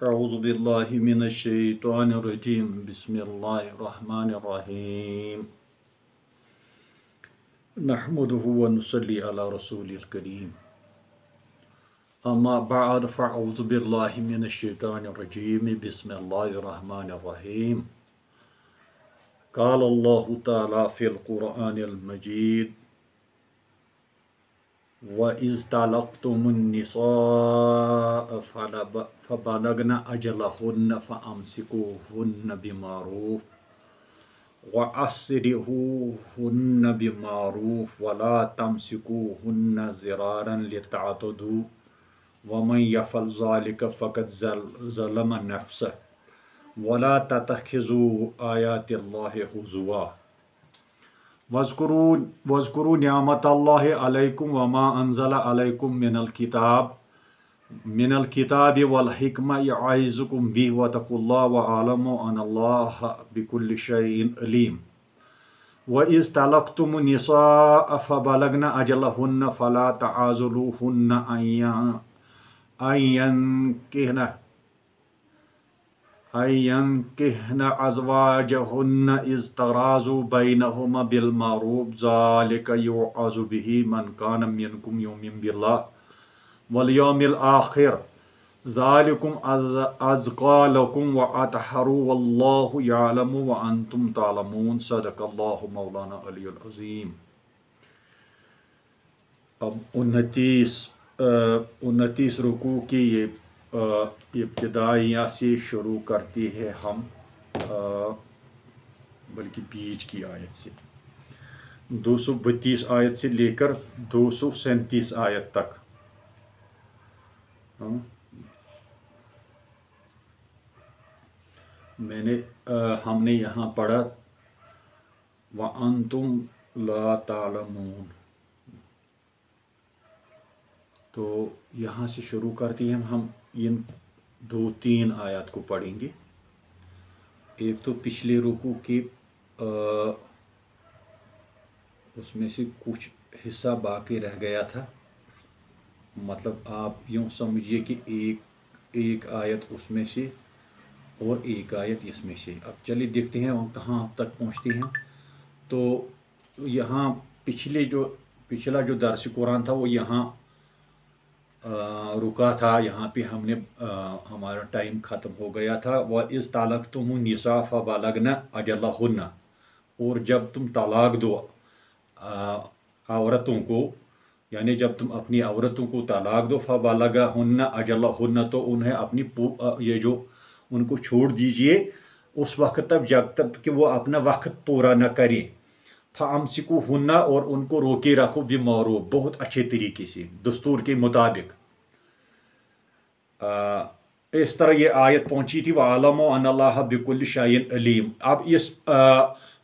अऊज़ुबिल्लाहि मिनश्शैतानिर्रजीम बिस्मिल्लाहिर्रहमानिर्रहीम नहमदुहु व नुसल्ली अला रसूलिल करीम अम्मा बअद फ़अऊज़ुबिल्लाहि मिनश्शैतानिर्रजीम बिस्मिल्लाहिर्रहमानिर्रहीम क़ाल अल्लाहु तआला फ़िल क़ुरआनिल मजीद व इज़ तलक़्तुमुन्निसाअ फ़बलगन अजलहुन्न फ़अम्सिकूहुन्न बिमारूफ़ व अस्रिहूहुन्न बिमारूफ़ वला तमसिकूहुन्न ज़िरारन लितअतदू वमन यफ़अल ज़ालिक फ़क़द ज़लम नफ़्सह वला तत्तख़िज़ू आयातिल्लाहि हुज़ुवा वज़्कुरू निअमतल्लाहि अलैकुम वमा अंज़ला अलैकुम मिनल किताबि वल हिक्मा यअइज़ुकुम बिहि वत्तक़ुल्लाह व अअलमू अन्नल्लाह बिकुल्लि शैइन अलीम व इज़ तलक़्तुमुन्निसाअ फ़बलगन अजलहुन्न फ़ला तआज़ुलूहुन्न अन यंकिहन अज़वाजहुन्न इज़ तराज़ू बैनहुमा बिलमारूफ़ ज़ालिक युअज़ु बिही मन कान मिनकुम युमिनु बिल्लाह वल यौमिल आखिर ज़ालिकुम अज़का लकुम व अतहरू वल्लाहु यअलमु व अंतुम तालमून सदक़ल्लाहु मौलाना अलियुल अज़ीम। अब 29 रुकू की ये इब्तिदाइया से शुरू करती है हम बल्कि बीच की आयत से 232 आयत से लेकर 237 आयत तक। हमने यहाँ पढ़ा व अंतुम ला तालमून, तो यहाँ से शुरू करती हैं हम इन 2-3 आयत को पढ़ेंगे। एक तो पिछले रुकू की उसमें से कुछ हिस्सा बाकी रह गया था, मतलब आप यूँ समझिए कि एक आयत उसमें से और एक आयत इसमें से। अब चलिए देखते हैं हम कहाँ तक पहुँचते हैं। तो यहाँ पिछला जो दर्स कुरान था वो यहाँ रुका था, यहाँ पे हमने हमारा टाइम ख़त्म हो गया था। व इज़ तलक़्तुमुन्निसा फ़बलगन अजलहुन्न, और जब तुम तलाक दो औरतों को, यानी जब तुम अपनी औरतों को तलाक दो, फ़बलगहुन्न अजलहुन्न, तो उन्हें अपनी ये जो उनको छोड़ दीजिए उस वक्त तक जब तक कि वो अपना वक्त पूरा न करें। फ़अम्सिकूहुन्न, और उनको रोके रखो बिमारूफ़, बहुत अच्छे तरीके से दस्तूर के मुताबिक। इस तरह ये आयत पहुंची थी। वअलमू अन्नल्लाह बिकुल्लि शैइन अलीम। अब इस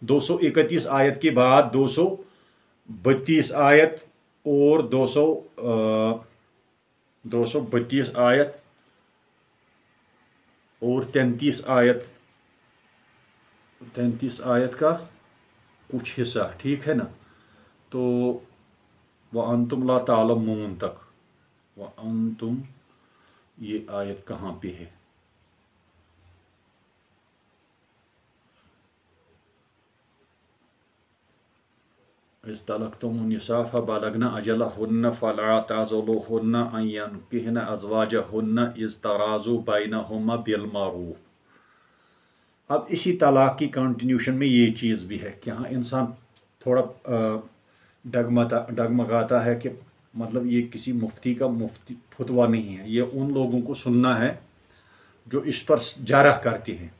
231 आयत के बाद 232 आयत और 232 आयत और 33 आयत का कुछ हिस्सा, ठीक है ना। तो व अंतुम ला तालमून तक, व अंतुम ये आयत कहाँ पे है? इज़ तलक़्तुमुन्निसा फ़बलगन अजलहुन्न फ़ला तअज़ुलूहुन्न अन यंकिहन अज़वाजहुन्न इज़ तराज़ू बैनहुमा बिलमारूफ़। अब इसी तलाक की कंटिन्यूशन में ये चीज़ भी है कि हाँ, इंसान थोड़ा डगमगाता है कि मतलब ये किसी मुफ्ती का फतवा नहीं है, ये उन लोगों को सुनना है जो इस पर जारह करते हैं,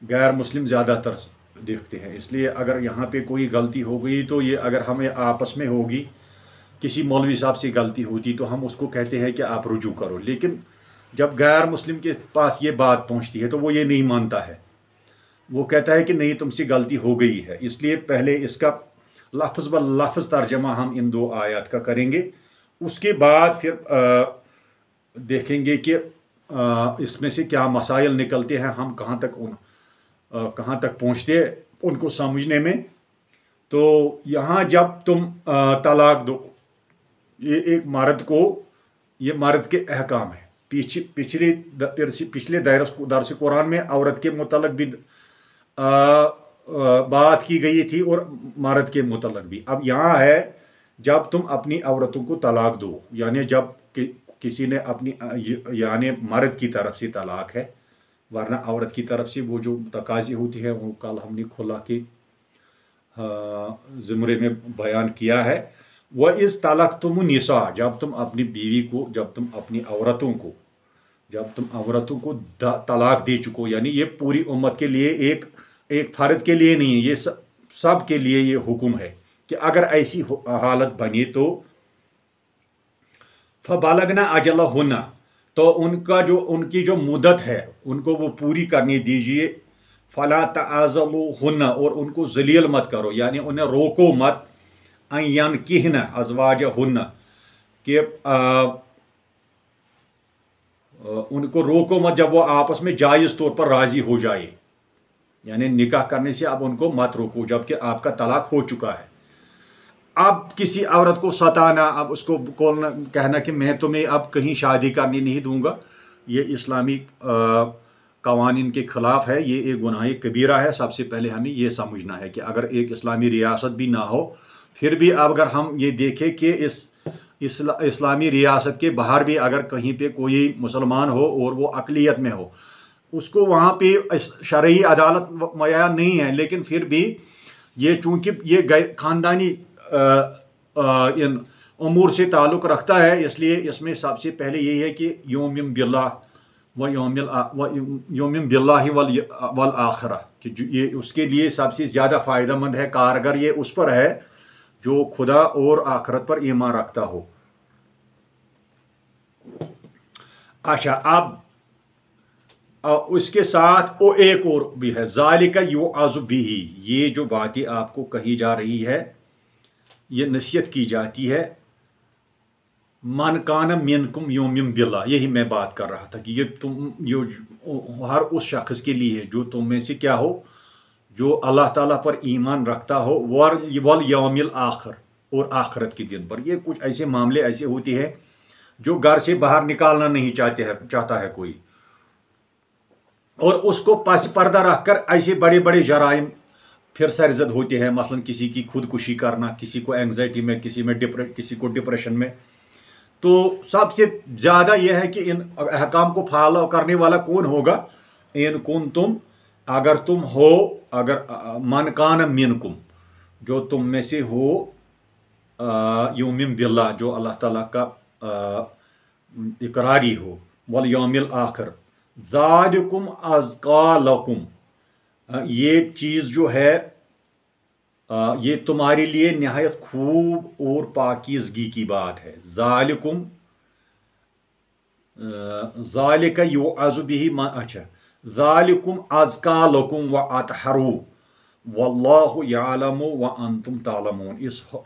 गैर मुस्लिम ज़्यादातर देखते हैं। इसलिए अगर यहाँ पे कोई गलती हो गई तो ये अगर हमें आपस में होगी, किसी मौलवी साहब से गलती होती तो हम उसको कहते हैं कि आप रुजू करो, लेकिन जब गैर मुस्लिम के पास ये बात पहुँचती है तो वो ये नहीं मानता है, वो कहता है कि नहीं, तुमसे गलती हो गई है। इसलिए पहले इसका लफ्ज़ ब लफ्ज़ तर्जमा हम इन 2 आयत का करेंगे, उसके बाद फिर देखेंगे कि इसमें से क्या मसाइल निकलते हैं, हम कहाँ तक पहुँचते उनको समझने में। तो यहाँ जब तुम तलाक दो, ये एक मर्द को, ये मर्द के अहकाम है, पिछले दरस कुरान में औरत के मुतल्लक भी बात की गई थी और मर्द के मुतल्लक भी। अब यहाँ है जब तुम अपनी औरतों को तलाक दो, यानी जब किसी ने अपनी यानी मर्द की तरफ से तलाक है, वरना औरत की तरफ से वो जो तकाज़ी होती है वो कल हमने खुला के ज़ुमरे में बयान किया है। वह इस तलाक तुम निसा, जब तुम अपनी बीवी को, जब तुम अपनी औरतों को तलाक दे चुको, यानी ये पूरी उम्मत के लिए एक फर्द के लिए नहीं है, ये सब के लिए ये हुक्म है कि अगर ऐसी हालत बनी तो फबालगना अजलहुन्ना, तो उनकी जो मुद्दत है उनको वो पूरी करने दीजिए। फला तआज़लुहुन्ना, और उनको जलील मत करो, यानी उन्हें रोको मत। अन यनकिहना अज़वाजहुन्ना, कि उनको रोको मत जब वो आपस में जायज़ तौर पर राज़ी हो जाए, यानी निकाह करने से अब उनको मत रोको जबकि आपका तलाक हो चुका है। अब किसी औरत को सताना, अब उसको कहना कि मैं तुम्हें अब कहीं शादी करने नहीं दूंगा, ये इस्लामी कवानीन के ख़िलाफ़ है, ये एक गुनाह कबीरा है। सबसे पहले हमें ये समझना है कि अगर एक इस्लामी रियासत भी ना हो, फिर भी अगर हम ये देखें कि इस्लामी रियासत के बाहर भी अगर कहीं पे कोई मुसलमान हो और वो अक़लियत में हो, उसको वहाँ पे शरई अदालत मुय्यर नहीं है, लेकिन फिर भी ये चूँकि ये ख़ानदानी इन उमूर से ताल्लुक़ रखता है, इसलिए इसमें सबसे पहले यही है कि यौमिन बिल्लाहि वल आखिरा, कि ये उसके लिए सबसे ज़्यादा फ़ायदेमंद है, कारगर ये उस पर है जो खुदा और आखिरत पर ईमान रखता हो। अच्छा, अब उसके साथ वो एक और भी है, ज़ालिका युअज़ु बिही, ये जो बातें आपको कही जा रही है, ये नसीहत की जाती है। मन कान मिनकुम युमिन बिल्लाह, यही मैं बात कर रहा था कि ये हर उस शख्स के लिए है जो तुम में से क्या हो, जो अल्लाह ताला पर ईमान रखता हो, वल यौमिल आखिर, और आखिरत के दिन पर। ये कुछ ऐसे मामले ऐसे होते हैं जो घर से बाहर निकालना नहीं चाहता है कोई, और उसको पस पर्दा रखकर ऐसे बड़े बड़े जराइम फिर सरजद होते हैं। मसलन किसी की खुदकुशी करना, किसी को एंग्जाइटी में, किसी को डिप्रेशन में। तो सबसे ज़्यादा यह है कि इन अहकाम को फॉलो करने वाला कौन होगा? इन कुन तुम, अगर तुम हो, अगर मन कान मिनकुम, जो तुम में से हो युमिन बिल्लाह, जो अल्लाह ताला का इकरारी हो, वल यौमिल आखिर, ज़ालिकुम अज़का लकुम, ये चीज़ जो है ये तुम्हारे लिए नहायत खूब और पाकीज़गी की बात है। ज़ालिकुम, ज़ालिका युअज़ु बिही, अच्छा, ज़ालिकुम अज़का लकुम व अतहरु वल्लाहु यअलमु व अंतुम तालमून।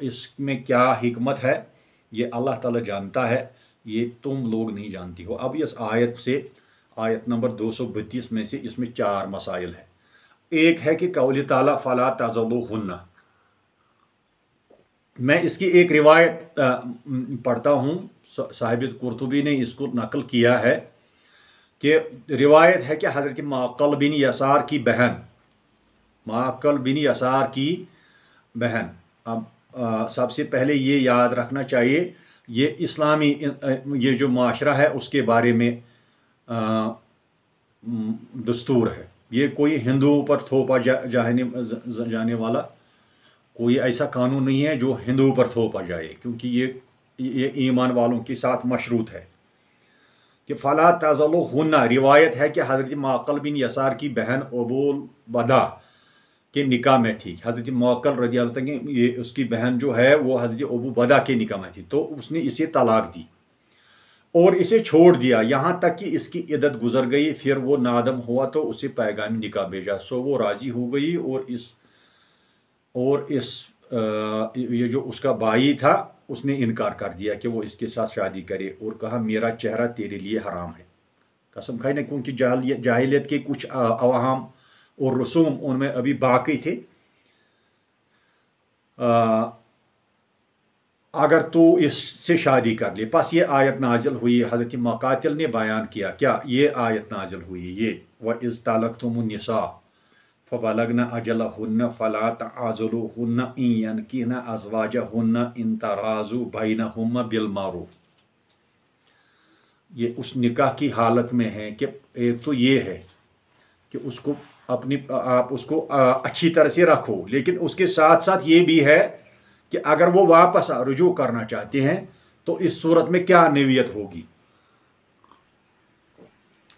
इसमें क्या हिकमत है ये अल्लाह ताला जानता है, ये तुम लोग नहीं जानती हो। अब इस आयत से, आयत नंबर 232 में से इसमें 4 मसाइल है। एक है कि कौल ताला फला तज़लुहुन्ना, मैं इसकी एक रिवायत पढ़ता हूँ, साहिब कुर्तुबी ने इसको नकल किया है कि रिवायत है कि हज़रत माक़ल बिन यसार की बहन, माक़ल बिन यसार की बहन, अब सबसे पहले ये याद रखना चाहिए ये इस्लामी ये जो माशरा है उसके बारे में दस्तूर है, ये कोई हिंदुओं पर थोपा जाने वाला कोई ऐसा कानून नहीं है जो हिंदुओं पर थोपा जाए, क्योंकि ये ईमान वालों के साथ मशरूत है कि फ़ला तज़लुहुन्ना। रिवायत है कि हज़रत माक़ल बिन यसार की बहन अबूल बदा के निकाह में थी। हज़रत माक़ल रज़ियल्लाहु अन्हु, ये उसकी बहन जो है वो हज़रत अबू बदा के निकाह में थी, तो उसने इसे तलाक दी और इसे छोड़ दिया, यहाँ तक कि इसकी इद्दत गुजर गई। फिर वो नादम हुआ तो उसे पैगाम निकाह भेजा, सो वो राज़ी हो गई और ये जो उसका भाई था उसने इनकार कर दिया कि वो इसके साथ शादी करे और कहा मेरा चेहरा तेरे लिए हराम है। कसम खाई ने, क्योंकि जाहिलियत के कुछ अवाम और रसूम उनमें अभी बाकी थे। अगर तो इससे शादी कर ले। बस ये आयत नाजिल हुई, हज़रत मुक़ातिल ने बयान किया क्या ये आयत नाजिल हुई, ये व इज़ तलक़्तुमुन्निसा फ़बलगना अजलहुन्ना फ़ला तअज़लूहुन्ना इन यनकिहना अज़वाजहुन्ना इन तराज़ू बैनहुम बिलमारूफ़। ये उस निकाह की हालत में है कि एक तो ये है कि उसको आप उसको अच्छी तरह से रखो, लेकिन उसके साथ साथ ये भी है कि अगर वो वापस रुजू करना चाहते हैं तो इस सूरत में क्या नवीयत होगी।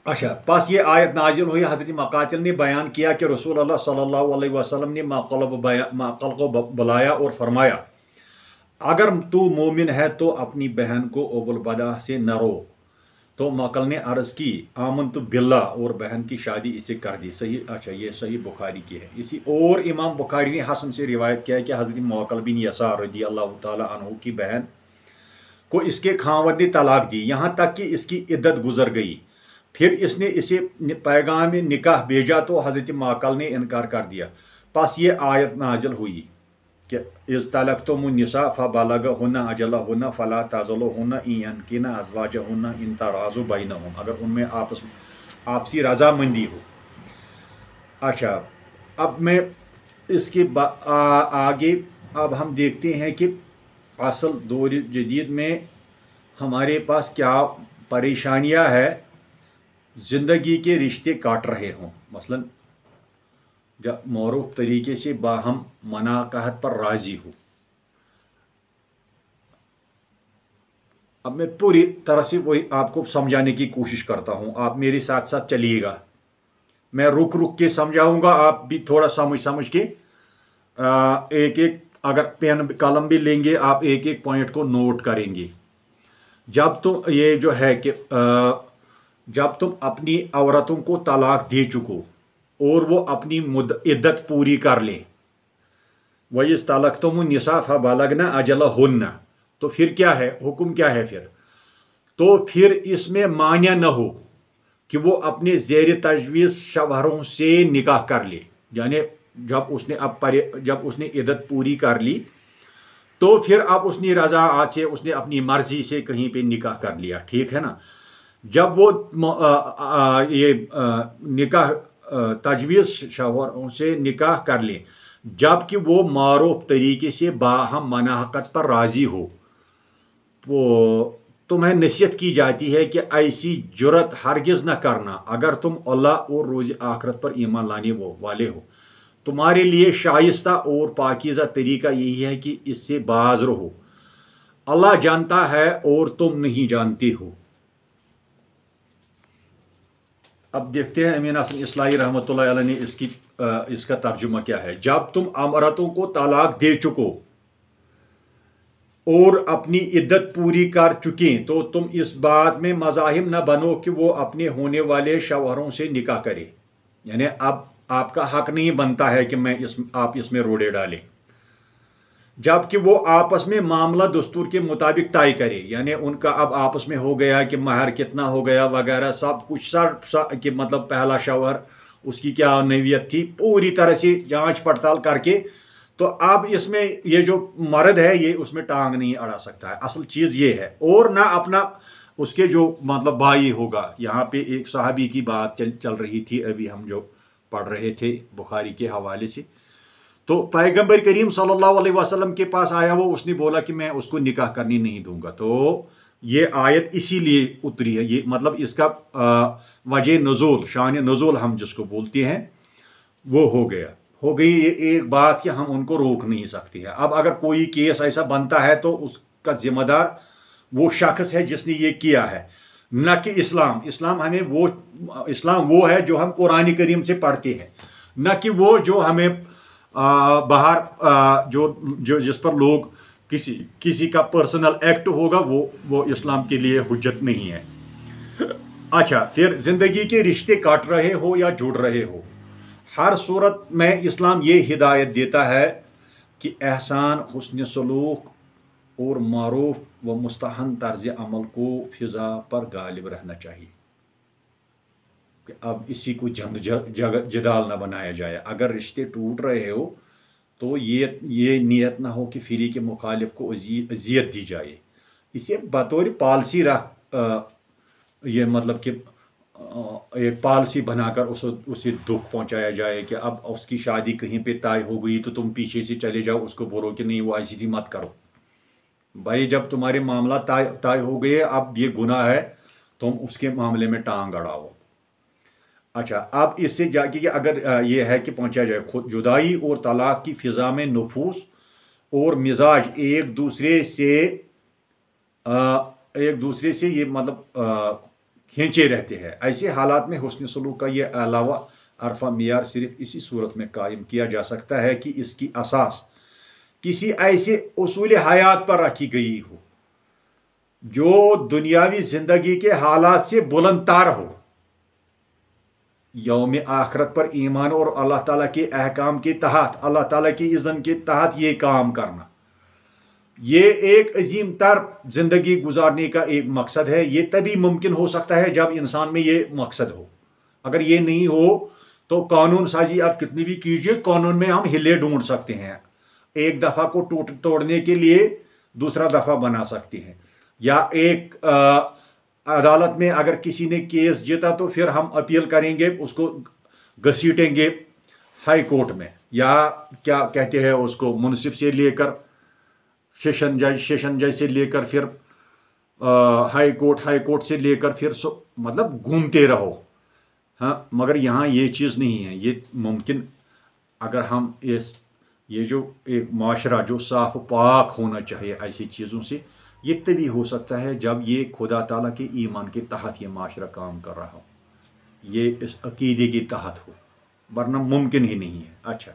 अच्छा, बस ये आयत नाजिल हुई, हज़रत मुक़ातिल ने बयान किया कि रसूल अल्लाह सल्लल्लाहु अलैहि वसल्लम ने माक़ल को बुलाया और फरमाया अगर तू मोमिन है तो अपनी बहन को ओबुल बदा से न रोक। तो माक़ल ने अर्ज़ की आमन तो बिल्ला, और बहन की शादी इसे कर दी। सही, अच्छा ये सही बुखारी की है। इसी और इमाम बुखारी ने हसन से रिवायत किया है कि हज़रत मुअक्किल बिन यसार रज़ी अल्लाह ताला अन्हु की बहन को इसके खावंद ने तलाक दी, यहाँ तक कि इसकी इद्दत गुजर गई। फिर इसने इसे पैगाम निकाह भेजा तो हज़रत मुअक्किल ने इनकार कर दिया। बस ये आयत नाजिल हुई कि इज़ तलक़्तुमुन्निसा फ़बलगहुन्ना अजलहुन्ना फ़ला तअज़लूहुन्ना इन यनकिहना अज़वाजहुन्ना इन तराज़ू बैनहुम, अगर उनमें आपसी रजामंदी हो। अच्छा, अब मैं इसके आगे अब हम देखते हैं कि असल दौर जदीद में हमारे पास क्या परेशानियां हैं, ज़िंदगी के रिश्ते काट रहे हों। मसलन जब मौरूफ तरीके से बाहम मनाकहत पर राज़ी हो। अब मैं पूरी तरह से वही आपको समझाने की कोशिश करता हूँ, आप मेरे साथ साथ चलिएगा। मैं रुक रुक के समझाऊंगा, आप भी थोड़ा समझ के एक एक, अगर पेन कलम भी लेंगे आप एक एक पॉइंट को नोट करेंगे। जब तुम ये जो है कि जब तुम अपनी औरतों को तलाक दे चुको और वो अपनी इद्दत पूरी कर ले, वही इज़ तलक़्तुमुन्निसा फ़बलगना अजलहुन्ना, तो फिर क्या है, हुक्म क्या है फिर? तो फिर इसमें मान्य न हो कि वो अपने ज़ेर तजवीज़ शवहरों से निकाह कर ले। यानी जब उसने इद्दत पूरी कर ली तो फिर अब उसने रज़ाअत से, उसने अपनी मर्जी से कहीं पे निकाह कर लिया, ठीक है ना। जब वो निकाह तजवीज़ शवहरों से निकाह कर ले, जबकि वो मारूफ तरीके से बाहम मनाहकत पर राज़ी हो, वो तुम्हें नसीहत की जाती है कि ऐसी जुर्रत हरगिज़ न करना। अगर तुम अल्लाह और रोज़ आखिरत पर ईमान लाने वाले हो, तुम्हारे लिए शाइस्ता और पाकीज़ा तरीका यही है कि इससे बाज रहो। अल्लाह जानता है और तुम नहीं जानते हो। अब देखते हैं अमीन हसन इस्लाही रहमतुल्लाह अलैह ने इसका तर्जुमा क्या है। जब तुम अमरतों को तलाक दे चुको और अपनी इद्दत पूरी कर चुके तो तुम इस बात में मज़ाहिम न बनो कि वो अपने होने वाले शवहरों से निकाह करे। यानी अब आपका हक नहीं बनता है कि आप इसमें रोड़े डालें, जबकि वो आपस में मामला दस्तूर के मुताबिक तय करे। यानी उनका अब आपस में हो गया कि महर कितना हो गया वगैरह सब कुछ, कि मतलब पहला शवहर उसकी क्या नवीयत थी, पूरी तरह से जांच पड़ताल करके, तो अब इसमें ये जो मर्द है ये उसमें टांग नहीं अड़ा सकता है। असल चीज़ ये है, और ना अपना उसके जो मतलब भाई होगा। यहाँ पे एक सहाबी की बात चल रही थी, अभी हम जो पढ़ रहे थे बुखारी के हवाले से। तो पैगंबर करीम सल्लल्लाहु अलैहि वसल्लम के पास आया वो, उसने बोला कि मैं उसको निकाह करनी नहीं दूंगा। तो ये आयत इसीलिए उतरी है। ये मतलब इसका वजह नज़ूल, शान नज़ूल हम जिसको बोलते हैं, वो हो गई ये एक बात कि हम उनको रोक नहीं सकते हैं। अब अगर कोई केस ऐसा बनता है तो उसका जिम्मेदार वो शख्स है जिसने ये किया है, न कि इस्लाम हमें इस्लाम वो है जो हम कुरान करीम से पढ़ते हैं, न कि वो जो हमें बाहर जो जिस पर लोग किसी का पर्सनल एक्ट होगा वो इस्लाम के लिए हुज्जत नहीं है। अच्छा, फिर ज़िंदगी के रिश्ते काट रहे हो या जुड़ रहे हो, हर सूरत में इस्लाम ये हिदायत देता है कि एहसान, हुस्न सलूक और मारूफ व मुस्तहन तर्ज अमल को फिज़ा पर गालिब रहना चाहिए। कि अब इसी को जंग जदाल न बनाया जाए। अगर रिश्ते टूट रहे हो تو یہ نیت نہ ہو کہ فری کے مخالف کو اذیت دی جائے، اسے بطور پالسی یہ مطلب کہ ایک پالسی بنا کر اسے دکھ پہنچایا جائے کہ اب اس کی شادی کہیں پہ طے ہو گئی تو تم پیچھے سے چلے جاؤ، اس کو بولو کہ نہیں وہ ایسی تھی مت کرو۔ بھائی جب تمہارے معاملہ طے ہو گئے، اب یہ گناہ ہے، تم اس کے معاملے میں ٹانگ اڑاؤ۔ اچھا، اب اس سے جا کے اگر یہ ہے کہ پہنچا جائے خود جدائی اور طلاق کی فضا میں نفوس اور مزاج ایک دوسرے سے یہ مطلب کھینچے رہتے ہیں، ایسے حالات میں حسن سلوک کا یہ علاوہ عرفہ معیار صرف اسی صورت میں قائم کیا جا سکتا ہے کہ اس کی اساس کسی ایسے اصول حیات پر رکھی گئی ہو جو دنیاوی زندگی کے حالات سے بلند تر ہو۔ یوم آخرت پر ایمان اور اللہ تعالیٰ کے احکام کے تحت، اللہ تعالیٰ کی اذن کے تحت یہ کام کرنا، یہ ایک عظیم تر زندگی گزارنے کا ایک مقصد ہے۔ یہ تبھی ممکن ہو سکتا ہے جب انسان میں یہ مقصد ہو۔ اگر یہ نہیں ہو تو قانون سازی آپ کتنی بھی کیجئے، قانون میں ہم ہلے ڈھونڈ سکتے ہیں، ایک دفعہ کو توڑنے کے لیے دوسرا دفعہ بنا سکتے ہیں، یا ایک عدالت میں اگر کسی نے کیس جیتا تو پھر ہم اپیل کریں گے، اس کو گھسیٹیں گے ہائی کورٹ میں، یا کیا کہتے ہیں اس کو، منصف سے لے کر سیشن جج سے لے کر پھر ہائی کورٹ سے لے کر پھر مطلب گھومتے رہو۔ ہاں، مگر یہاں یہ چیز نہیں ہے، یہ ممکن اگر ہم یہ جو ایک معاشرہ جو صاف و پاک ہونا چاہیے ایسی چیزوں سے، یہ تبھی ہو سکتا ہے جب یہ خدا تعالیٰ کے ایمان کے تحت یہ معاشرہ کام کر رہا ہو، یہ اس عقیدے کے تحت ہو، ورنہ ممکن ہی نہیں ہے۔ اچھا،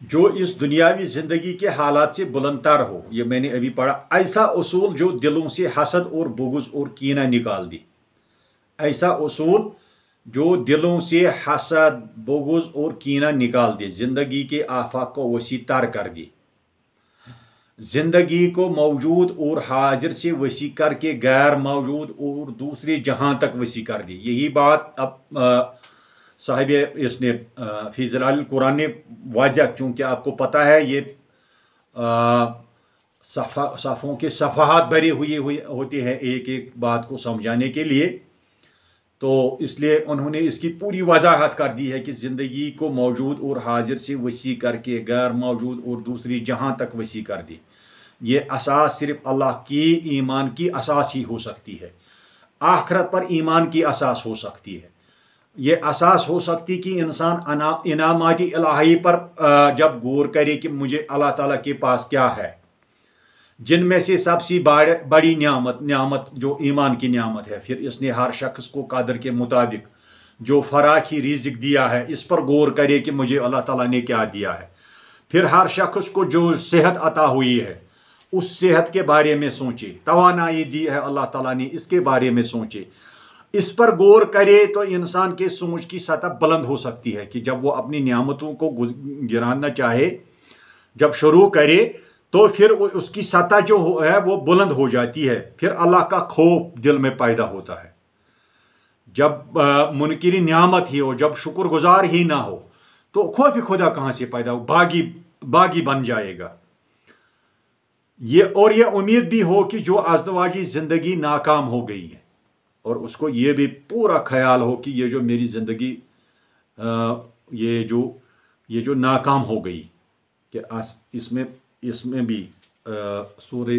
جو اس دنیاوی زندگی کے حالات سے بلند تر ہو، یہ میں نے ابھی پڑھا، ایسا اصول جو دلوں سے حسد اور بغض اور کینہ نکال دے، ایسا اصول جو دلوں سے حسد، بغض اور کینہ نکال دے، زندگی کے آفاق کو وسیع تر کر دے، زندگی کو موجود اور حاضر سے وسیع کر کے غیر موجود اور دوسرے جہاں تک وسیع کر دے۔ یہی بات اب صاحب اس نے فی ظلال القرآن نے واضح، چونکہ آپ کو پتہ ہے یہ صفوں کے صفحات بھرے ہوئے ہوتے ہیں ایک ایک بات کو سمجھانے کے لیے، تو اس لیے انہوں نے اس کی پوری وضاحت کر دی ہے کہ زندگی کو موجود اور حاضر سے وسیع کر کے غیر موجود اور دوسری جہاں تک وسیع کر دی۔ یہ اساس صرف اللہ کی ایمان کی اساس ہی ہو سکتی ہے، آخرت پر ایمان کی اساس ہو سکتی ہے، یہ اساس ہو سکتی کہ انسان انعامات الہی پر جب غور کرے کہ مجھے اللہ تعالیٰ کے پاس کیا ہے، جن میں سے سب سے بڑی نعمت جو ایمان کی نعمت ہے، پھر اس نے ہر شخص کو قدر کے مطابق جو فراخی رزق دیا ہے اس پر غور کرے کہ مجھے اللہ تعالیٰ نے کیا دیا ہے، پھر ہر شخص کو جو صحت عطا ہوئی ہے اس صحت کے بارے میں سوچے، توانائی دی ہے اللہ تعالیٰ نے اس کے بارے میں سوچے، اس پر غور کرے تو انسان کے سوچ کی سطح بلند ہو سکتی ہے کہ جب وہ اپنی نعمتوں کو گرانا چاہے، جب شروع کرے تو پھر اس کی سطح جو ہے وہ بلند ہو جاتی ہے، پھر اللہ کا خوف دل میں پیدا ہوتا ہے۔ جب منکری نعمت ہی ہو، جب شکر گزار ہی نہ ہو تو خوف خدا کہاں سے پیدا ہو، باغی بن جائے گا۔ یہ امید بھی ہو کہ جو ازدواجی زندگی ناکام ہو گئی ہے، اور اس کو یہ بھی پورا خیال ہو کہ یہ جو میری زندگی یہ جو ناکام ہو گئی، کہ اس میں بھی سورہ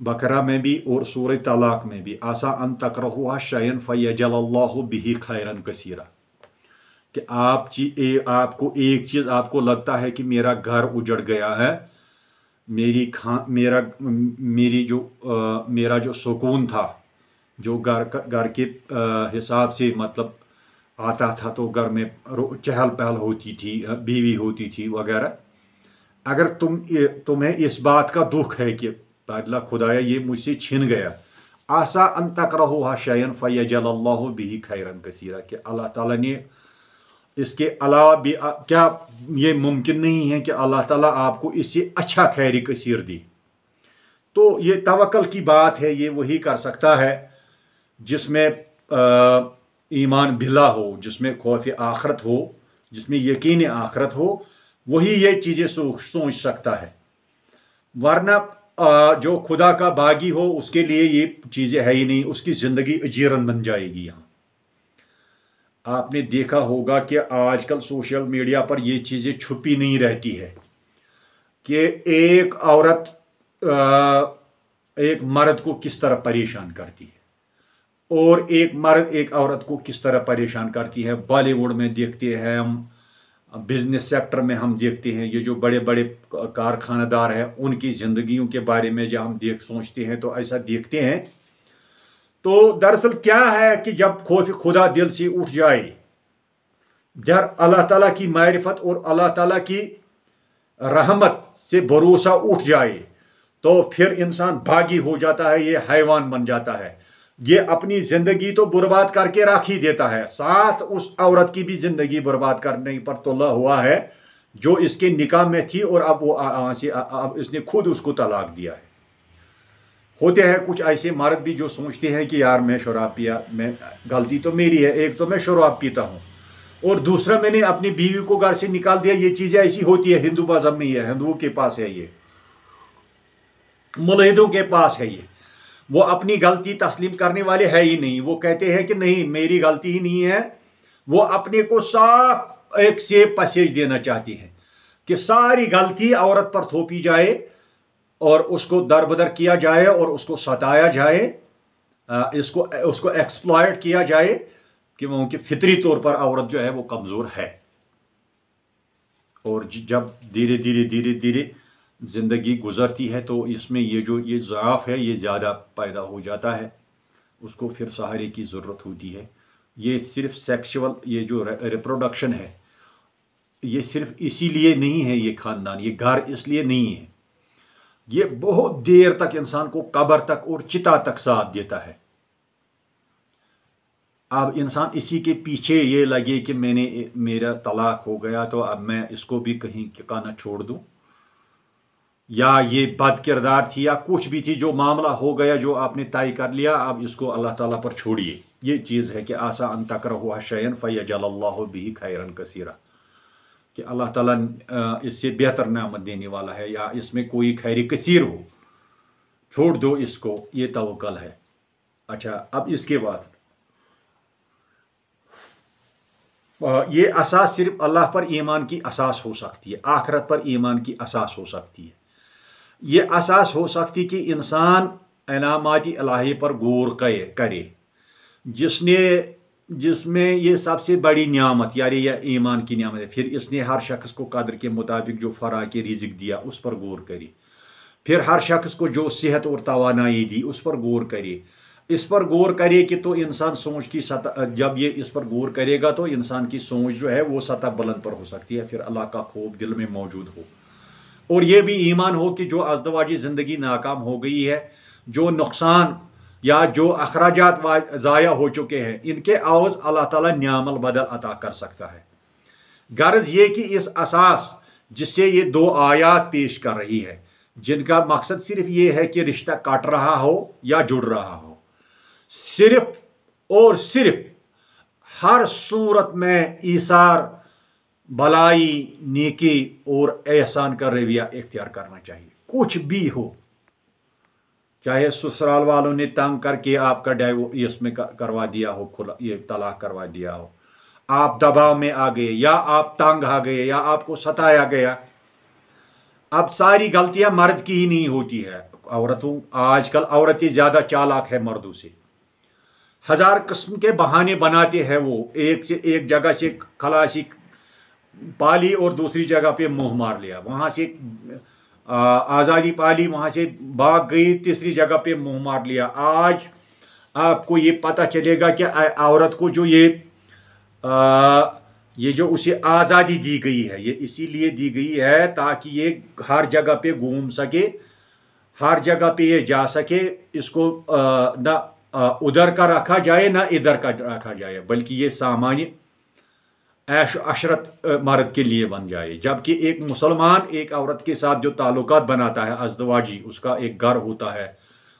بقرہ میں بھی اور سورہ طلاق میں بھی، آسا ان تکرہوا شیئا فیجعل اللہ بہ خیرا کثیرا، کہ آپ کو ایک چیز آپ کو لگتا ہے کہ میرا گھر اجڑ گیا ہے، میرا جو سکون تھا، جو گھر کے حساب سے مطلب آتا تھا تو گھر میں چہل پہل ہوتی تھی، بیوی ہوتی تھی وغیرہ، اگر تمہیں اس بات کا دکھ ہے کہ اللہ خدایا یہ مجھ سے چھن گیا، آسا ان تکرہوا شیئا فیجعل اللہ بہ خیرا کثیرا، کہ اللہ تعالیٰ نے اس کے علاوہ بھی کیا یہ ممکن نہیں ہے کہ اللہ تعالیٰ آپ کو اس سے اچھا خیر کثیر دی۔ تو یہ توکل کی بات ہے، یہ وہی کر سکتا ہے جس میں ईमान बिल्ला हो, जिसमें खौफ आखरत हो, जिसमें यकीन आखरत हो, वही ये चीज़ें सोच सकता है। वरना जो खुदा का बागी हो उसके लिए ये चीज़ें है ही नहीं, उसकी ज़िंदगी अजीरन बन जाएगी। यहाँ आपने देखा होगा कि आजकल सोशल मीडिया पर ये चीज़ें छुपी नहीं रहती है कि एक औरत एक मर्द को किस तरह परेशान करती है और एक मर्द एक औरत को किस तरह परेशान करती है। बॉलीवुड में देखते हैं हम, बिजनेस सेक्टर में हम देखते हैं, ये जो बड़े बड़े कारखानेदार हैं उनकी ज़िंदगियों के बारे में जब हम सोचते हैं तो ऐसा देखते हैं। तो दरअसल क्या है कि जब खौफ खुदा दिल से उठ जाए, जब अल्लाह ताला की मारिफत और अल्लाह ताला की रहमत से भरोसा उठ जाए तो फिर इंसान बागी हो जाता है, ये हैवान बन जाता है। ये अपनी ज़िंदगी तो बर्बाद करके रख ही देता है, साथ उस औरत की भी ज़िंदगी बर्बाद करने पर तुला हुआ है जो इसके निकाह में थी और अब वो अब इसने खुद उसको तलाक दिया है। होते हैं कुछ ऐसे मर्द भी जो सोचते हैं कि यार मैं शराब पिया, मैं गलती तो मेरी है, एक तो मैं शराब पीता हूँ और दूसरा मैंने अपनी बीवी को घर से निकाल दिया। ये चीज़ें ऐसी होती है, हिंदू मज़हब में ही है, हिंदुओं के पास है, ये मुल्हिदों के पास है। ये वो अपनी गलती तस्लीम करने वाले है ही नहीं, वो कहते हैं कि नहीं मेरी गलती ही नहीं है। वो अपने को साफ एक सेफ पैसेज देना चाहती हैं कि सारी गलती औरत पर थोपी जाए और उसको दरबदर किया जाए और उसको सताया जाए, उसको एक्सप्लॉयट किया जाए कि वो कि फितरी तौर पर औरत जो है वो कमज़ोर है। और जब धीरे धीरे धीरे धीरे ज़िंदगी गुजरती है तो इसमें ये जो ये ज़ाफ़ है ये ज़्यादा पैदा हो जाता है, उसको फिर सहारे की ज़रूरत होती है। ये सिर्फ सेक्सुअल ये जो रिप्रोडक्शन है ये सिर्फ इसीलिए नहीं है, ये ख़ानदान ये घर इसलिए नहीं है, ये बहुत देर तक इंसान को कब्र तक और चिता तक साथ देता है। अब इंसान इसी के पीछे ये लगे कि मेरा तलाक हो गया तो अब मैं इसको भी कहीं का ना छोड़ दूं, या ये बद किरदार थी या कुछ भी थी, जो मामला हो गया जो आपने तय कर लिया अब इसको अल्लाह ताला पर छोड़िए। ये चीज़ है कि आसा अन तकरहु शयअन फयजअलल्लाहु बिही खैरन कसीरा, कि अल्लाह ताला इससे बेहतर नेमत देने वाला है या इसमें कोई खैर कसीर हो, छोड़ दो इसको, ये तवक्कल है। अच्छा, अब इसके बाद ये असास सिर्फ अल्लाह पर ईमान की असास हो सकती है, आखिरत पर ईमान की असास हो सकती है। ये असास हो सकती कि इंसान इनामाती इलाही पर गौर करे, जिसमें ये सबसे बड़ी नियामत यानी यह ईमान की नियामत है। फिर इसने हर शख्स को कदर के मुताबिक जो फरा के रिज़्क़ दिया उस पर गौर करे, फिर हर शख्स को जो सेहत और तवानाई दी उस पर गौर करे। इस पर गौर करे कि तो इंसान सोच की सतह, जब ये इस पर गौर करेगा तो इंसान की सोच जो है वो सतह बुलंद पर हो सकती है, फिर अल्लाह का खौफ दिल में मौजूद हो और ये भी ईमान हो कि जो अज़दवाजी ज़िंदगी नाकाम हो गई है, जो नुकसान या जो अखराजात ज़ाया हो चुके हैं, इनके आवाज़ अल्लाह ताला न्यामल बदल अता कर सकता है। गर्ज ये कि इस असास जिससे ये दो आयात पेश कर रही है, जिनका मकसद सिर्फ ये है कि रिश्ता कट रहा हो या जुड़ रहा हो, सिर्फ और सिर्फ हर सूरत में ईसार भलाई नेकी और एहसान का रवैया इख्तियार करना चाहिए, कुछ भी हो। चाहे ससुराल वालों ने तंग करके आपका डाइवोर्स इसमें करवा दिया हो, खुला ये तलाक करवा दिया हो, आप दबाव में आ गए या आप तंग आ गए या आपको सताया गया। अब सारी गलतियां मर्द की ही नहीं होती है, औरतों आजकल औरतें ज़्यादा चालाक है मर्दों से, हजार किस्म के बहाने बनाते हैं। वो एक से एक जगह से खलासी पाली और दूसरी जगह पे मुंह मार लिया, वहाँ से आज़ादी पाली वहाँ से भाग गई, तीसरी जगह पे मुंह मार लिया। आज आपको ये पता चलेगा कि औरत को जो ये जो उसे आज़ादी दी गई है ये इसीलिए दी गई है ताकि ये हर जगह पे घूम सके, हर जगह पे ये जा सके, इसको ना उधर का रखा जाए ना इधर का रखा जाए, बल्कि ये सामान्य ऐश अशरत मर्द के लिए बन जाए। जबकि एक मुसलमान एक औरत के साथ जो ताल्लुकात बनाता है अज़दवाजी, उसका एक घर होता है,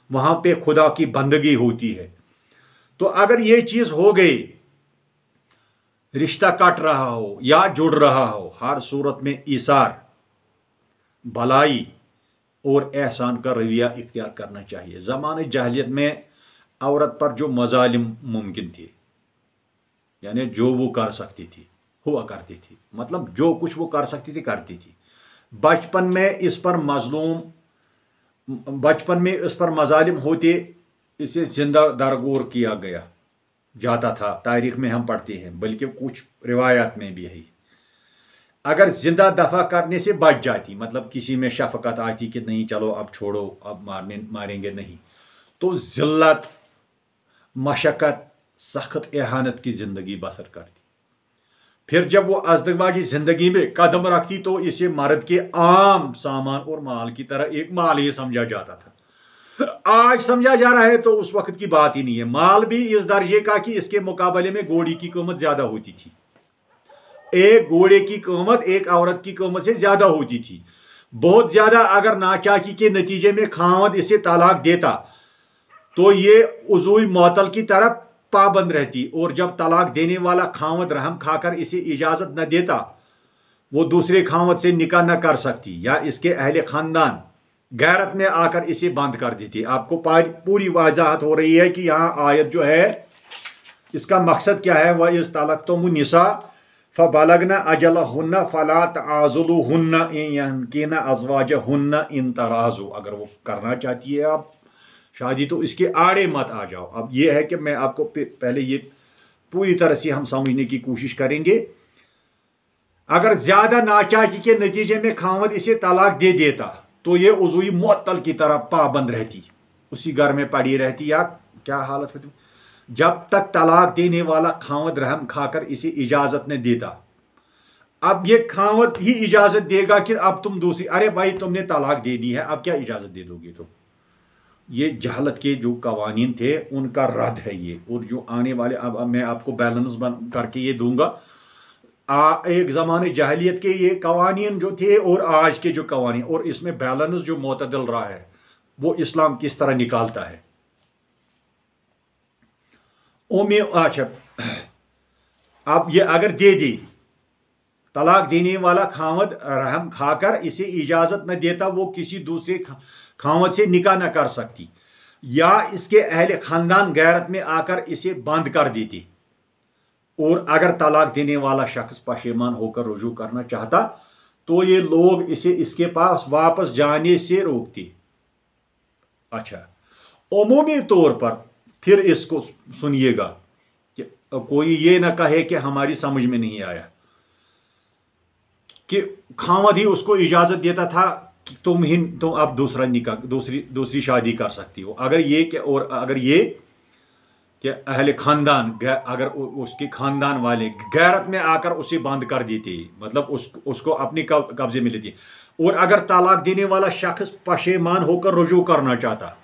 वहाँ पे खुदा की बंदगी होती है। तो अगर ये चीज़ हो गई रिश्ता कट रहा हो या जुड़ रहा हो, हर सूरत में ईसार, भलाई और एहसान का रवैया इख्तियार करना चाहिए। ज़माने जahलियत में औरत पर जो मजालिम मुमकिन थे, यानी जो वो कर सकती थी हुआ करती थी, मतलब जो कुछ वो कर सकती थी करती थी। बचपन में इस पर मजालिम होते, इसे जिंदा दरगोर किया गया जाता था। तारीख में हम पढ़ते हैं, बल्कि कुछ रिवायात में भी है। अगर जिंदा दफा करने से बच जाती, मतलब किसी में शफकत आती कि नहीं चलो अब छोड़ो, अब मारेंगे नहीं, तो जिल्लत, मशक्क़त, सख्त एहानत की ज़िंदगी बसर करती। फिर जब वो अज़दवाजी ज़िंदगी में कदम रखती तो इसे मर्द के आम सामान और माल की तरह एक माल ही समझा जाता था। आज समझा जा रहा है तो उस वक्त की बात ही नहीं है। माल भी इस दर्जे का कि इसके मुकाबले में घोड़ी की कीमत ज़्यादा होती थी। एक घोड़े की कीमत एक औरत की कीमत से ज़्यादा होती थी, बहुत ज़्यादा। अगर नाचाकी के नतीजे में खामद इसे तलाक देता तो ये उज़ूई मुअत्तल की तरफ पाबंद रहती, और जब तलाक देने वाला खामद रहम खाकर इसे इजाज़त न देता, वो दूसरे खामद से निकाह न कर सकती, या इसके अहले ख़ानदान गैरत में आकर इसे बंद कर देती। आपको पूरी वजाहत हो रही है कि यहाँ आयत जो है इसका मकसद क्या है। वह इस तलक़्तुमुन्निसा फ़बलगना अजलहुन्ना फ़ला तआज़ुलूहुन्ना इन यन्किना अज़वाजहुन्ना इन तराज़ू। अगर वो करना चाहती है आप शादी तो इसके आड़े मत आ जाओ। अब ये है कि मैं आपको पहले ये पूरी तरह से हम समझने की कोशिश करेंगे। अगर ज़्यादा नाचाकी के नतीजे में खामद इसे तलाक दे देता तो ये उज़ूई मुअत्तल की तरह पाबंद रहती, उसी घर में पड़ी रहती, या क्या हालत होती जब तक तलाक देने वाला खामद रहम खाकर इसे इजाज़त न देता। अब ये खामद ही इजाज़त देगा कि अब तुम दूसरी, अरे भाई तुमने तलाक दे दी है, अब क्या इजाज़त दे दोगे तुम। ये जहलत के जो कवानीन थे उनका रद्द है ये। और जो आने वाले, अब मैं आपको बैलेंस बन करके ये दूंगा। एक ज़माने जहलियत के ये कवानीन जो थे और आज के जो कवानीन, और इसमें बैलेंस जो मोतदल रहा है वो इस्लाम किस तरह निकालता है। अच्छा, अब ये अगर दे दी, तलाक देने वाला खामद रहम खाकर इसे इजाज़त न देता, वो किसी दूसरे खामद से निकाह न कर सकती, या इसके अहले ख़ानदान गैरत में आकर इसे बंद कर देती। और अगर तलाक देने वाला शख्स पशेमान होकर रुजू करना चाहता तो ये लोग इसे इसके पास वापस जाने से रोकते। अच्छा, उमूमी तौर पर फिर इसको सुनिएगा कि कोई ये ना कहे कि हमारी समझ में नहीं आया, कि खामद ही उसको इजाज़त देता था कि तुम अब दूसरा निकाह, दूसरी शादी कर सकती हो। अगर ये कि, और अगर ये कि अहले ख़ानदान, अगर उसके ख़ानदान वाले गैरत में आकर उसे बंद कर देते, मतलब उसको अपने कब्जे में लेती, और अगर तलाक देने वाला शख्स पशेमान होकर रुजू करना चाहता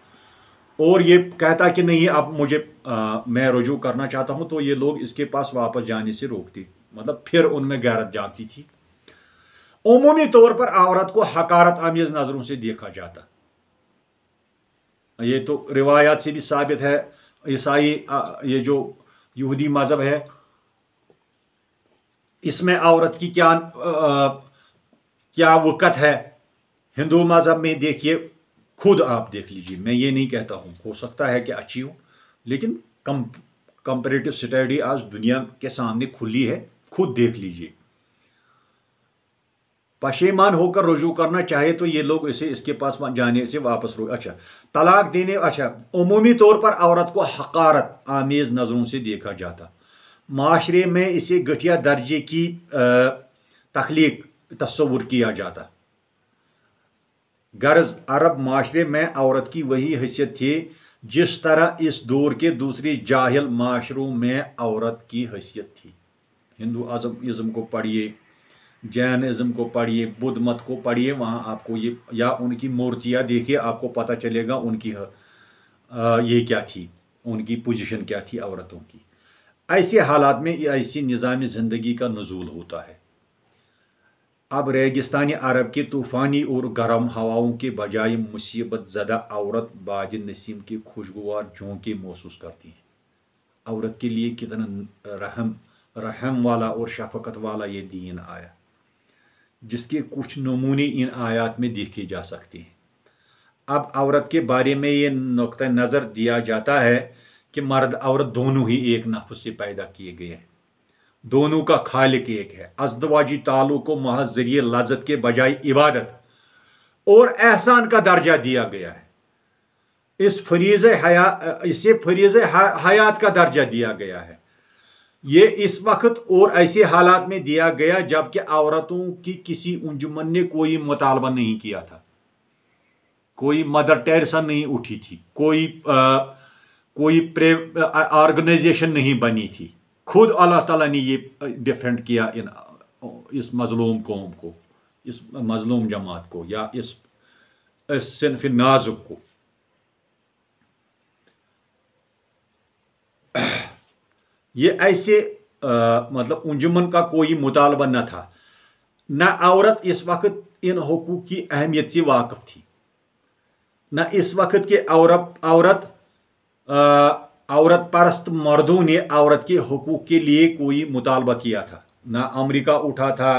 और ये कहता कि नहीं अब मैं रुजू करना चाहता हूँ, तो ये लोग इसके पास वापस जाने से रोकते, मतलब फिर उनमें गैरत जागती थी। उमूमी तौर पर औरत को हकारत आमेज नजरों से देखा जाता, ये तो रिवायात से भी साबित है। ईसाई, ये जो यहूदी मज़हब है, इसमें औरत की क्या वक़्त है। हिंदू मज़हब में देखिए, खुद आप देख लीजिए, मैं ये नहीं कहता हूँ, हो सकता है कि अच्छी हो, लेकिन कंपैरेटिव स्टडी आज दुनिया के सामने खुली है, खुद देख लीजिए। पशेमान होकर रुजू करना चाहे तो ये लोग इसे इसके पास जाने से वापस रोक। अच्छा, तलाक देने, अच्छा, उमूमी तौर पर औरत को हकारत आमेज नज़रों से देखा जाता। माशरे में इसे घटिया दर्जे की तख्लीक तस्वुर किया जाता। गर्ज अरब माशरे में औरत की वही हैसियत थी जिस तरह इस दौर के दूसरे जाहिल माशरों में औरत की हैसियत थी। हिंदुइज़्म को पढ़िए, जैनिज़्म को पढ़िए, बुद्ध मत को पढ़िए, वहाँ आपको ये, या उनकी मूर्तियाँ देखिए, आपको पता चलेगा उनकी ये क्या थी, उनकी पोजीशन क्या थी औरतों की। ऐसे हालात में ऐसी निज़ाम ज़िंदगी का नुज़ूल होता है। अब रेगिस्तानी अरब के तूफ़ानी और गर्म हवाओं के बजाय मुसीबत ज़दा औरत बाज नसीम के खुशगवार झोंके महसूस करती है। औरत के लिए कितना रहम रहम वाला और शफकत वाला ये दीन आया, जिसके कुछ नमूने इन आयात में देखे जा सकते हैं। अब औरत के बारे में ये नुक्ता नज़र दिया जाता है कि मर्द औरत दोनों ही एक नफ्स से पैदा किए गए हैं, दोनों का खालिक एक है। अज़दवाजी ताल्लुक़ को महज ज़रिए लज़्ज़त के बजाय इबादत और एहसान का दर्जा दिया गया है। इसे फरीज़ हयात का दर्जा दिया गया है। ये इस वक्त और ऐसे हालात में दिया गया जबकि औरतों की किसी अंजुमन ने कोई मुतालबा नहीं किया था, कोई मदर टेरेसा नहीं उठी थी, कोई ऑर्गेनाइजेशन नहीं बनी थी। खुद अल्लाह ताला ने ये डिफेंड किया इस मजलूम कौम को, इस मजलूम जमात को, या इस सिन्फ़ नाजुक को। ये ऐसे मतलब अंजुमन का कोई मुतालबा न था, न औरत इस वक्त इन हुकूक की अहमियत से वाकिफ थी, न इस वक्त के औरत परस्त मर्दों ने औरत के हुकूक के लिए कोई मुतालबा किया था। न अमेरिका उठा था,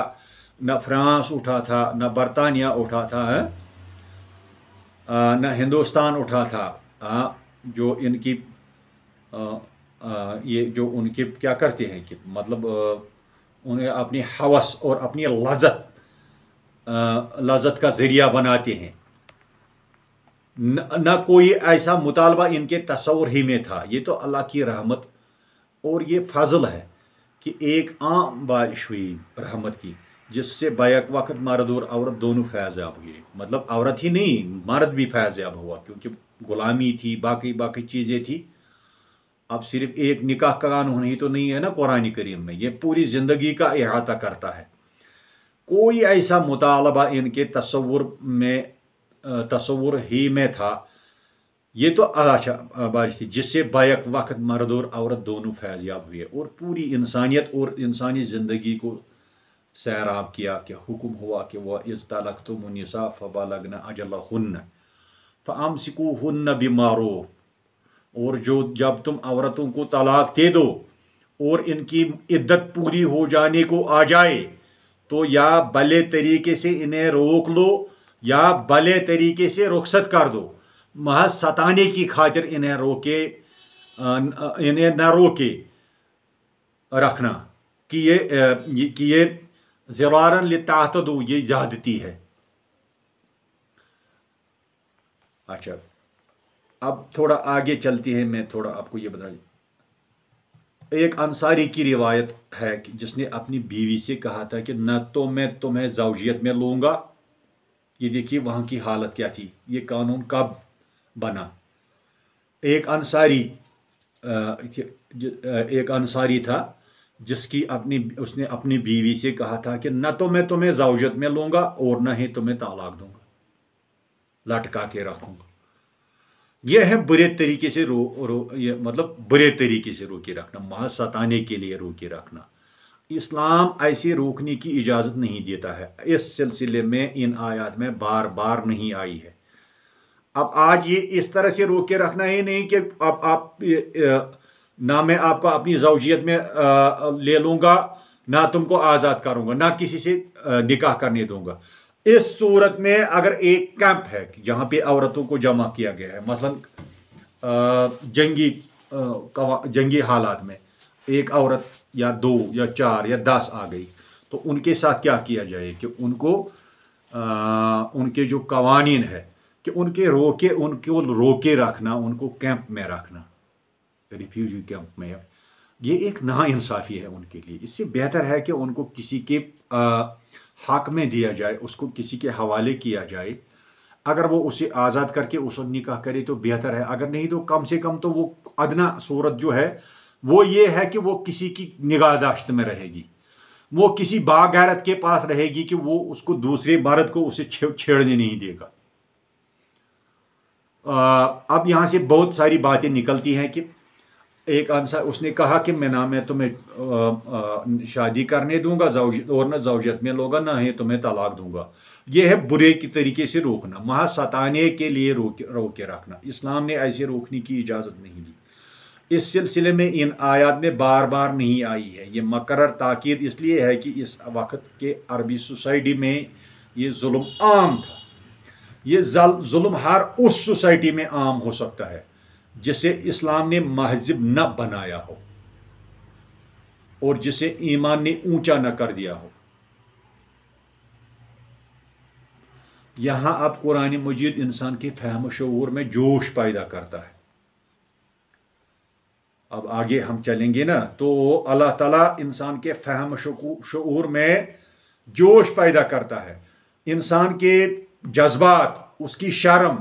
न फ्रांस उठा था, न बरतानिया उठा था, न हिंदुस्तान उठा था। जो इनकी ये जो उनके क्या करते हैं कि मतलब उन्हें अपनी हवस और अपनी लज़्ज़त का ज़रिया बनाते हैं। न कोई ऐसा मुतालबा इनके तस्वुर ही में था। ये तो अल्लाह की रहमत और ये फजल है कि एक आम बारिश हुई रहमत की, जिससे बैक वक्त मर्द और औरत दोनों फैज़याब हुए। मतलब औरत ही नहीं, मर्द भी फैज़याब हुआ, क्योंकि गुलामी थी, बाकी चीज़ें थी। अब सिर्फ एक निकाह का कानून ही तो नहीं है ना कुरान करीम में, ये पूरी ज़िंदगी का इहाता करता है। कोई ऐसा मुतालबा इनके तस्वुर ही में था। ये तो बारिश थी जिससे बैक वक्त मर्द और औरत दोनों फैज़याब हुए और पूरी इंसानियत और इंसानी ज़िंदगी को सैराब किया कि हुक्म हुआ कि वह इज़ तलक़्तुमुन्निसा फ़बलग़्न अजलहुन्न फ़अम्सिकूहुन्न बिमारूफ़, और जब तुम औरतों को तलाक दे दो और इनकी इद्दत पूरी हो जाने को आ जाए तो या भले तरीके से इन्हें रोक लो या भले तरीके से रुखसत कर दो। महज सताने की खातिर इन्हें न रोके रखना कि ये ज़िरारन लितातदू, ये ज़्यादती है। अच्छा, अब थोड़ा आगे चलती है, मैं थोड़ा आपको ये बता दूं। एक अंसारी की रिवायत है कि जिसने अपनी बीवी से कहा था कि न तो मैं तुम्हें ज़ौजियत में लूँगा। ये देखिए वहाँ की हालत क्या थी, ये कानून कब बना। एक अंसारी था उसने अपनी बीवी से कहा था कि न तो मैं तुम्हें ज़ौजियत में लूँगा और न ही तुम्हें तलाक दूँगा, लटका के रखूँगा। यह है बुरे तरीके से ये मतलब बुरे तरीके से रोके रखना, महज सताने के लिए रोके रखना। इस्लाम ऐसे रोकने की इजाज़त नहीं देता है। इस सिलसिले में इन आयत में बार बार नहीं आई है। अब आज ये इस तरह से रोके रखना ही नहीं कि अब आप ना मैं आपको अपनी ज़ौजियत में ले लूँगा, ना तुमको आज़ाद करूँगा, ना किसी से निकाह करने दूँगा। इस सूरत में अगर एक कैंप है जहाँ पे औरतों को जमा किया गया है, मसलन जंगी हालात में एक औरत या 2 या 4 या 10 आ गई, तो उनके साथ क्या किया जाए कि उनके जो कवानीन है कि उनको रोके रखना, उनको कैंप में रखना, रिफ्यूजी कैंप में। ये एक नाइंसाफ़ी है उनके लिए। इससे बेहतर है कि उनको किसी के हक में दिया जाए, उसको किसी के हवाले किया जाए। अगर वो उसे आज़ाद करके उस निकाह करे तो बेहतर है, अगर नहीं तो कम से कम तो वो अदना सूरत जो है वो ये है कि वो किसी की निगाहदाश्त में रहेगी, वो किसी बागैरत के पास रहेगी कि वो उसको दूसरे मर्द को उसे छेड़ने नहीं देगा। अब यहाँ से बहुत सारी बातें निकलती हैं कि एक अंसार उसने कहा कि मैं तुम्हें शादी करने दूंगा और न ज़ौजियत में लूँगा, ना ही तुम्हें तलाक दूंगा। यह है बुरे की तरीके से रोकना, महज सताने के लिए रोके रखना। इस्लाम ने ऐसे रोकने की इजाज़त नहीं दी। इस सिलसिले में इन आयत में बार बार नहीं आई है। ये मकर्रर ताकीद इसलिए है कि इस वक्त के अरबी सोसाइटी में ये जुल्म आम था। ये जुल्म हर उस सोसाइटी में आम हो सकता है जिसे इस्लाम ने महजिब न बनाया हो और जिसे ईमान ने ऊंचा न कर दिया हो। यहाँ अब कुरान मजीद इंसान के फहम शऊर में जोश पैदा करता है। अब आगे हम चलेंगे ना, तो अल्लाह ताला इंसान के फहम शऊर में जोश पैदा करता है, इंसान के जज्बात, उसकी शर्म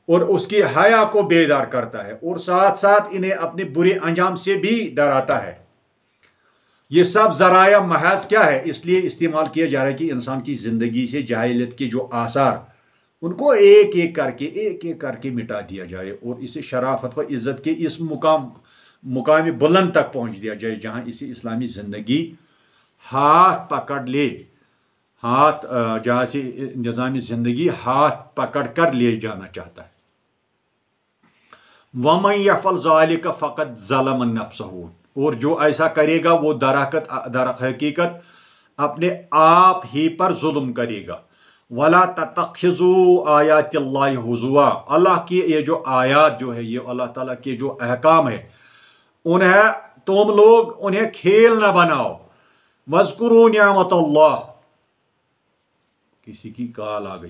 और उसकी हया को बेदार करता है और साथ साथ इन्हें अपने बुरे अंजाम से भी डराता है। ये सब ज़राया महज क्या है, इसलिए इस्तेमाल किया जा रहा है कि इंसान की ज़िंदगी से जाहिलियत के जो आसार उनको एक एक करके मिटा दिया जाए और इसे शराफत व इज़्ज़त के इस मुकाम बुलंद तक पहुंच दिया जाए जहां इसे इस्लामी ज़िंदगी हाथ पकड़ ले, जहां से निज़ामी ज़िंदगी हाथ पकड़ कर ले जाना चाहता है। वमन यफ़अल ज़ालिका फ़क़द ज़लम नफ़्सहू, और जो ऐसा करेगा वो दर हकीकत अपने आप ही पर जुल्म करेगा। वला तत्तखिज़ू आयातिल्लाहि हुज़ुआ, अल्लाह की ये जो आयात जो है, ये अल्लाह ताला के जो अहकाम है, उन्हें तुम लोग उन्हें खेल न बनाओ। वज़्कुरू निअमतल्लाह, किसी की कॉल आ गई।